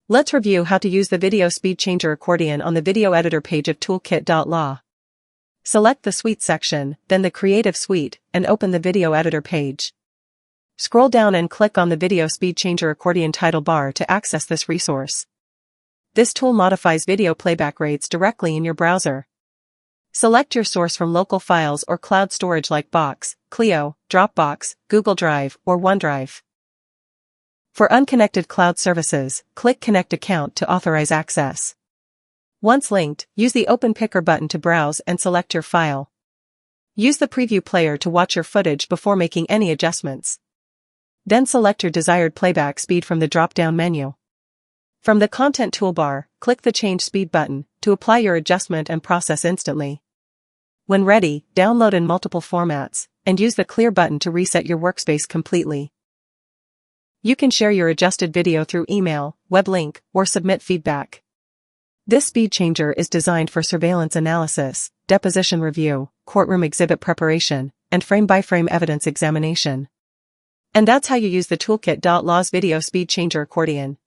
Let's review how to use the video speed changer accordion on the video editor page of Toolkit.law. Select the Suite section, then the Creative Suite, and open the video editor page. Scroll down and click on the Video Speed Changer Accordion title bar to access this resource. This tool modifies video playback rates directly in your browser. Select your source from local files or cloud storage like Box, Clio, Dropbox, Google Drive, or OneDrive. For unconnected cloud services, click Connect Account to authorize access. Once linked, use the Open Picker button to browse and select your file. Use the Preview player to watch your footage before making any adjustments. Then select your desired playback speed from the drop-down menu. From the Content toolbar, click the Change Speed button to apply your adjustment and process instantly. When ready, download in multiple formats, and use the Clear button to reset your workspace completely. You can share your adjusted video through email, web link, or submit feedback. This speed changer is designed for surveillance analysis, deposition review, courtroom exhibit preparation, and frame-by-frame evidence examination. And that's how you use the Toolkit.law's video speed changer accordion.